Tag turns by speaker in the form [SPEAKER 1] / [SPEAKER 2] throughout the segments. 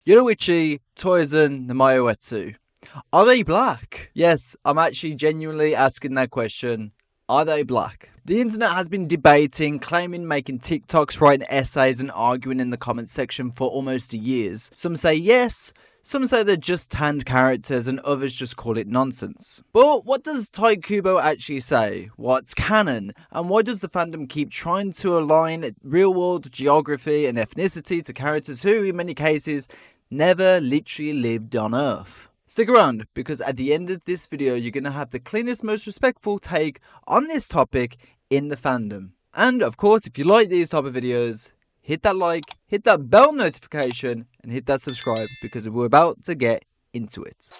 [SPEAKER 1] Yoruichi Shihōin Namayoetsu. Are they black? Yes, I'm actually genuinely asking that question. Are they black? The internet has been debating, claiming, making TikToks, writing essays and arguing in the comments section for almost years. Some say yes, some say they're just tanned characters, and others just call it nonsense. But what does Tite Kubo actually say? What's canon? And why does the fandom keep trying to align real world geography and ethnicity to characters who, in many cases, never literally lived on Earth? Stick around, because at the end of this video you're going to have the cleanest, most respectful take on this topic in the fandom. And of course, if you like these type of videos, hit that like, hit that bell notification, and hit that subscribe, because we're about to get into it.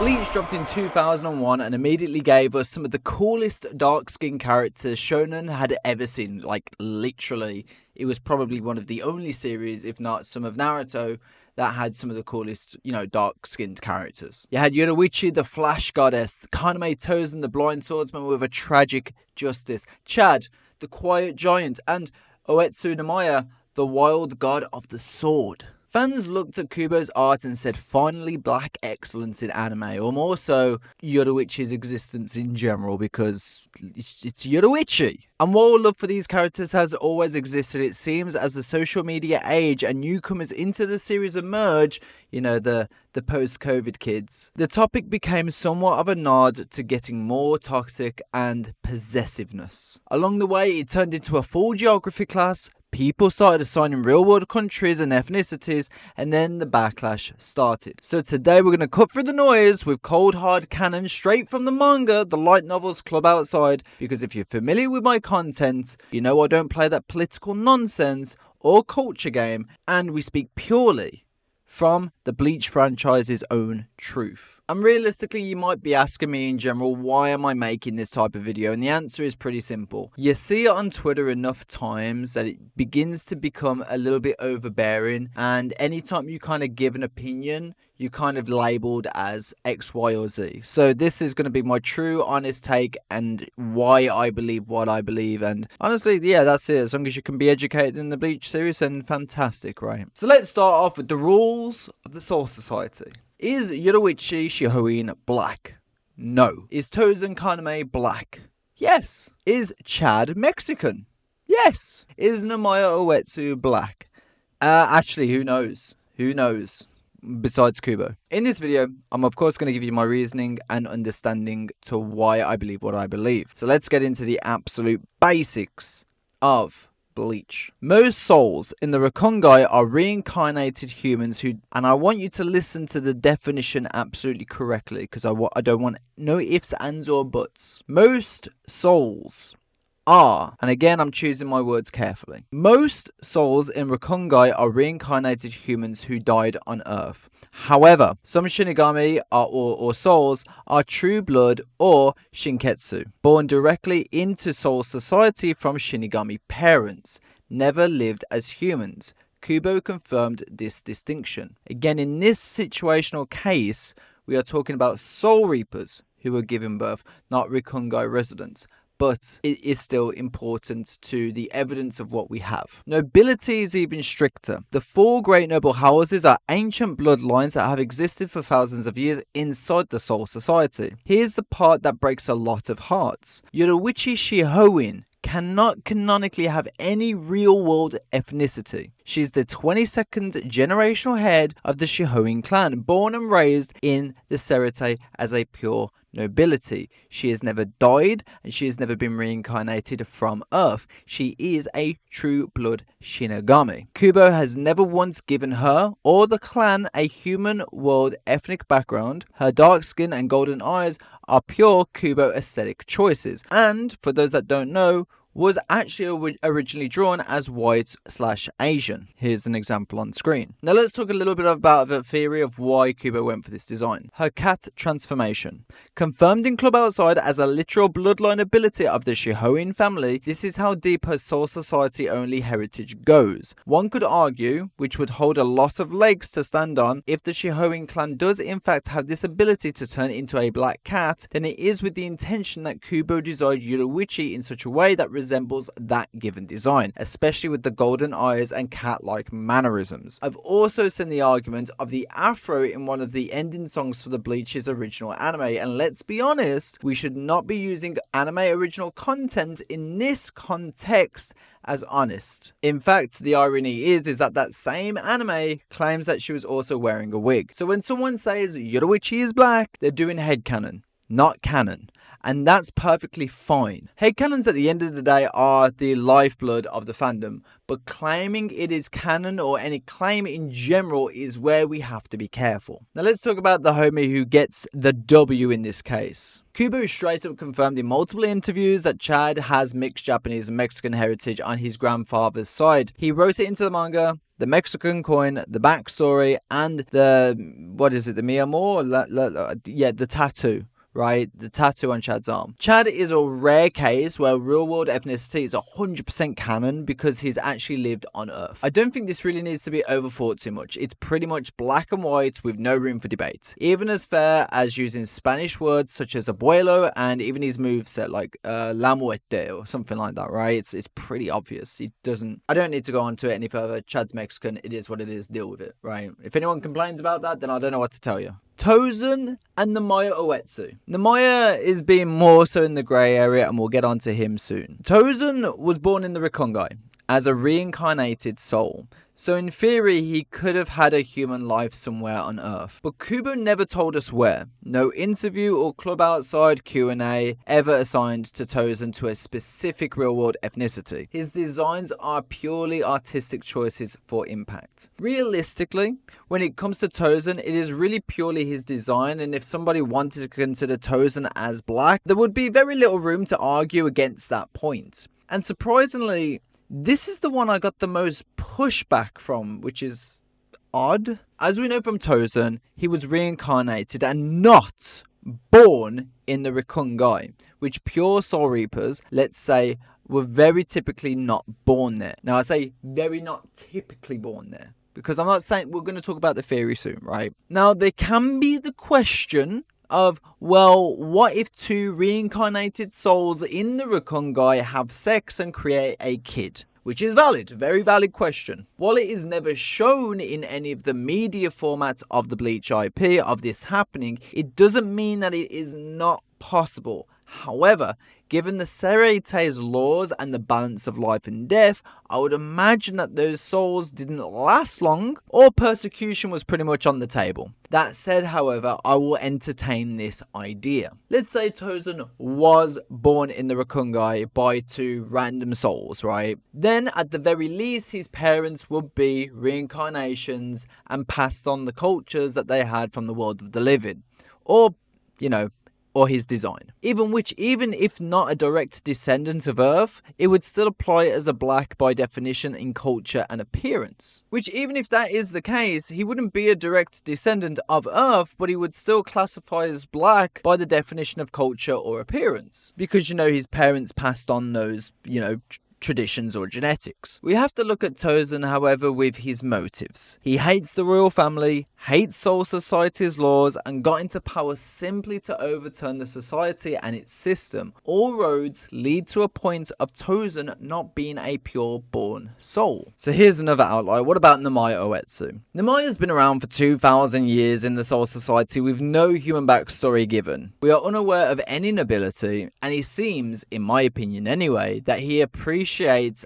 [SPEAKER 1] Bleach dropped in 2001 and immediately gave us some of the coolest dark-skinned characters Shonen had ever seen. Like, literally, it was probably one of the only series, if not some of Naruto, that had some of the coolest, dark-skinned characters. You had Yoruichi, the Flash Goddess, Kaname Tozen, the Blind Swordsman with a tragic justice, Chad, the Quiet Giant, and Uetsu Namaya, the Wild God of the Sword. Fans looked at Kubo's art and said, finally black excellence in anime, or more so, Yoruichi's existence in general, because it's Yoruichi. And while love for these characters has always existed, it seems as the social media age and newcomers into the series emerge, the post-COVID kids, the topic became somewhat of a nod to getting more toxic and possessiveness. Along the way, it turned into a full geography class. People started assigning real-world countries and ethnicities, and then the backlash started. So today we're going to cut through the noise with cold hard canon straight from the manga, the light novels Club Outside, because if you're familiar with my content, you know I don't play that political nonsense or culture game, and we speak purely from the Bleach franchise's own truth. And realistically, you might be asking me in general, why am I making this type of video? And the answer is pretty simple. You see it on Twitter enough times that it begins to become a little bit overbearing. And anytime you kind of give an opinion, you're kind of labeled as X, Y, or Z. So this is going to be my true, honest take and why I believe what I believe. And honestly, yeah, that's it. As long as you can be educated in the Bleach series, then fantastic, right? So let's start off with the rules of the Soul Society. Is Yoruichi Shihōin black? No. Is Tozen Kaname black? Yes. Is Chad Mexican? Yes. Is Namaya Uetsu black? Actually, who knows? Who knows? Besides Kubo. In this video, I'm of course going to give you my reasoning and understanding to why I believe what I believe. So let's get into the absolute basics of Bleach. Most souls in the Rakungai are reincarnated humans who, and I want you to listen to the definition absolutely correctly, because I don't want no ifs, ands, or buts. Most souls are, and again I'm choosing my words carefully, most souls in Rakungai are reincarnated humans who died on Earth. However, some Shinigami or souls are true blood or Shinketsu, born directly into Soul Society from Shinigami parents, never lived as humans. Kubo confirmed this distinction. Again, in this situational case, we are talking about Soul Reapers who were given birth, not Rakungai residents. But it is still important to the evidence of what we have. Nobility is even stricter. The four great noble houses are ancient bloodlines that have existed for thousands of years inside the Soul Society. Here's the part that breaks a lot of hearts. Yoruichi Shihōin cannot canonically have any real-world ethnicity. She's the 22nd generational head of the Shihōin clan, born and raised in the Serete as a pure nobility. She has never died, and she has never been reincarnated from Earth. She is a true blood Shinigami. Kubo has never once given her or the clan a human world ethnic background. Her dark skin and golden eyes are pure Kubo aesthetic choices, and for those that don't know, was actually originally drawn as white/Asian. Here's an example on screen. Now let's talk a little bit about the theory of why Kubo went for this design. Her cat transformation. Confirmed in Club Outside as a literal bloodline ability of the Shihōin family, this is how deep her Soul Society only heritage goes. One could argue, which would hold a lot of legs to stand on, if the Shihōin clan does in fact have this ability to turn into a black cat, then it is with the intention that Kubo designed Yoruichi in such a way that resembles that given design, especially with the golden eyes and cat-like mannerisms. I've also seen the argument of the afro in one of the ending songs for the Bleach's original anime, and let's be honest, we should not be using anime original content in this context as honest. In fact, the irony is that that same anime claims that she was also wearing a wig. So when someone says Yoruichi is black, they're doing headcanon, not canon. And that's perfectly fine. Headcanons at the end of the day are the lifeblood of the fandom, but claiming it is canon or any claim in general is where we have to be careful. Now let's talk about the homie who gets the W in this case. Kubo straight up confirmed in multiple interviews that Chad has mixed Japanese and Mexican heritage on his grandfather's side. He wrote it into the manga, the Mexican coin, the backstory, and the, the mi amor? The tattoo. Right? The tattoo on Chad's arm. Chad is a rare case where real-world ethnicity is 100% canon because he's actually lived on Earth. I don't think this really needs to be overthought too much. It's pretty much black and white with no room for debate. Even as fair as using Spanish words such as abuelo and even his moveset like la muerte or something like that, right? It's pretty obvious. I don't need to go on to it any further. Chad's Mexican. It is what it is. Deal with it, right? If anyone complains about that, then I don't know what to tell you. Tozen and Namaya Uetsu. Namaya is being more so in the grey area and we'll get on to him soon. Tozen was born in the Rikongai as a reincarnated soul. So in theory, he could have had a human life somewhere on Earth. But Kubo never told us where. No interview or club outside Q&A ever assigned to Tozen to a specific real-world ethnicity. His designs are purely artistic choices for impact. Realistically, when it comes to Tozen, it is really purely his design, and if somebody wanted to consider Tozen as black, there would be very little room to argue against that point. And surprisingly, this is the one I got the most pushback from, which is odd. As we know from Tozen, he was reincarnated and not born in the Rikongai, which pure Soul Reapers, let's say, were very typically not born there. Now I say very not typically born there, because I'm not saying, we're going to talk about the theory soon, right? Now there can be the question of, well, what if two reincarnated souls in the Rikongai have sex and create a kid? Which is valid, very valid question. While it is never shown in any of the media formats of the Bleach IP of this happening, it doesn't mean that it is not possible. However, given the Sereite's laws and the balance of life and death, I would imagine that those souls didn't last long, or persecution was pretty much on the table. That said, however, I will entertain this idea. Let's say Tozen was born in the Rikongai by two random souls, right? Then, at the very least, his parents would be reincarnations and passed on the cultures that they had from the world of the living. Or, or his design. Even if not a direct descendant of Earth, it would still apply as a black by definition in culture and appearance. Which, even if that is the case, he wouldn't be a direct descendant of Earth, but he would still classify as black by the definition of culture or appearance. Because, his parents passed on those, traditions or genetics. We have to look at Tozen, however, with his motives. He hates the royal family, hates Soul Society's laws, and got into power simply to overturn the society and its system. All roads lead to a point of Tozen not being a pure-born soul. So here's another outlier. What about Namaya Uetsu? Namaya's been around for 2,000 years in the Soul Society with no human backstory given. We are unaware of any nobility, and he seems, in my opinion anyway, that he appreciates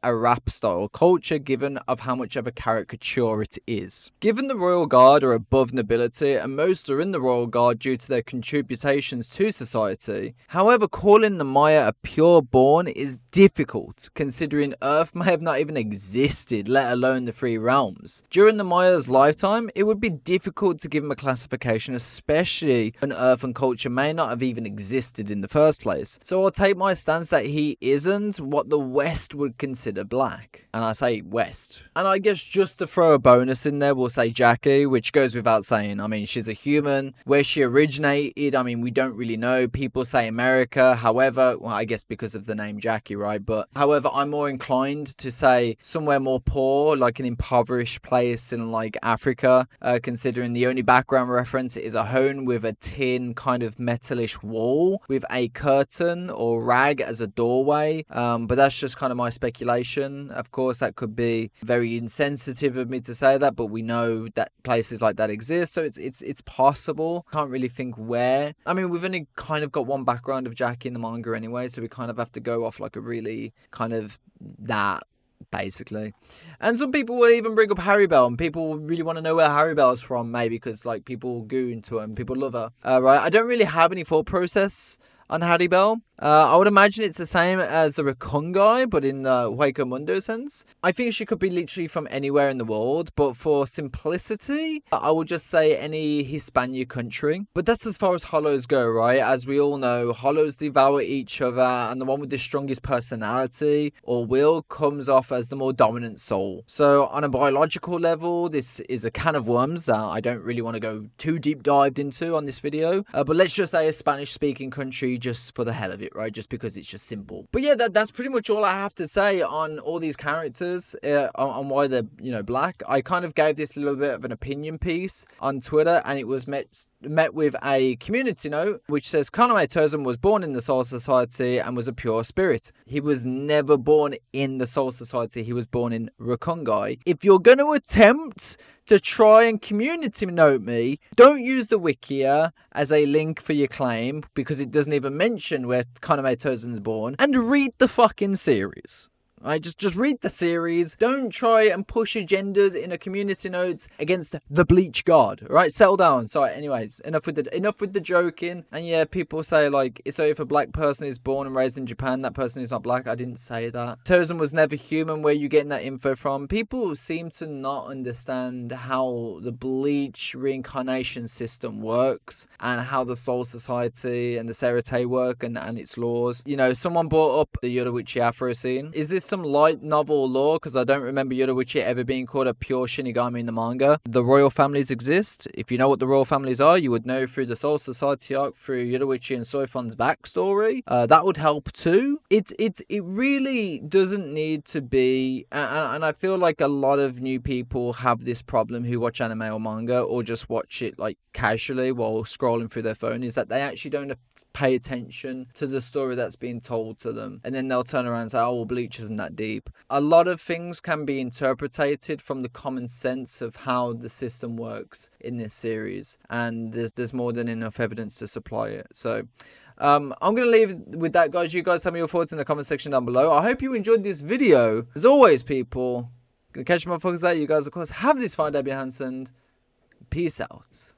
[SPEAKER 1] a rap style culture given of how much of a caricature it is. Given the royal guard are above nobility and most are in the royal guard due to their contributions to society, however, calling Namaya a pure born is difficult considering Earth may have not even existed, let alone the three realms. During Namaya's lifetime, it would be difficult to give him a classification, especially when Earth and culture may not have even existed in the first place. So I'll take my stance that he isn't what the West West would consider black. And I say West. And I guess just to throw a bonus in there, we'll say Jackie, which goes without saying. I mean, she's a human. Where she originated, I mean, we don't really know. People say America. However, well, I guess because of the name Jackie, right? But however, I'm more inclined to say somewhere more poor, like an impoverished place in like Africa, considering the only background reference is a home with a tin kind of metalish wall with a curtain or rag as a doorway. But that's just kind of my speculation. Of course, that could be very insensitive of me to say that, but we know that places like that exist, so it's possible. Can't really think where. I mean, we've only kind of got one background of Jackie in the manga anyway, so we kind of have to go off like a really kind of that, basically. And some people will even bring up Harry Bell, and people really want to know where Harry Bell's from, maybe because like people goo into her and people love her. Right, I don't really have any thought process on Harry Bell. I would imagine it's the same as the Rakungai, but in the Hueco Mundo sense. I think she could be literally from anywhere in the world, but for simplicity, I would just say any Hispania country. But that's as far as hollows go, right? As we all know, hollows devour each other, and the one with the strongest personality or will comes off as the more dominant soul. So on a biological level, this is a can of worms that I don't really want to go too deep dived into on this video. But let's just say a Spanish-speaking country just for the hell of it, right? Just because it's just simple. But yeah, that's pretty much all I have to say on all these characters, on why they're, you know, black. I kind of gave this a little bit of an opinion piece on Twitter, and it was met with a community note which says Kaname Tozan was born in the Soul Society and was a pure spirit. He was never born in the Soul Society. He was born in Rakungai. If you're going to attempt to try and community note me, don't use the Wikia as a link for your claim, because it doesn't even mention where Kaname Tozan's born, and read the fucking series. Right, just read the series. Don't try and push agendas in a community notes against the Bleach God. Right, settle down. Sorry. Anyways, enough with the joking. And yeah, people say like, so if a black person is born and raised in Japan, that person is not black. I didn't say that. Tozan was never human. Where you getting that info from? People seem to not understand how the Bleach reincarnation system works and how the Soul Society and the Serete work and its laws. You know, someone brought up the Yoruichi Afro scene. Is this some light novel lore? Because I don't remember Yoruichi ever being called a pure Shinigami in the manga. The royal families exist. If you know what the royal families are, you would know through the Soul Society arc, through Yoruichi and Soifon's backstory. That would help too. It really doesn't need to be, and I feel like a lot of new people have this problem who watch anime or manga or just watch it like casually while scrolling through their phone, is that they actually don't pay attention to the story that's being told to them, and then they'll turn around and say, oh well, Bleach isn't that deep. A lot of things can be interpreted from the common sense of how the system works in this series, and there's more than enough evidence to supply it. So I'm going to leave with that, guys. You guys tell me your thoughts in the comment section down below. I hope you enjoyed this video. As always, people, gonna catch you motherfuckers out. You guys, of course, have this fine day, JaymesHanson. Peace out.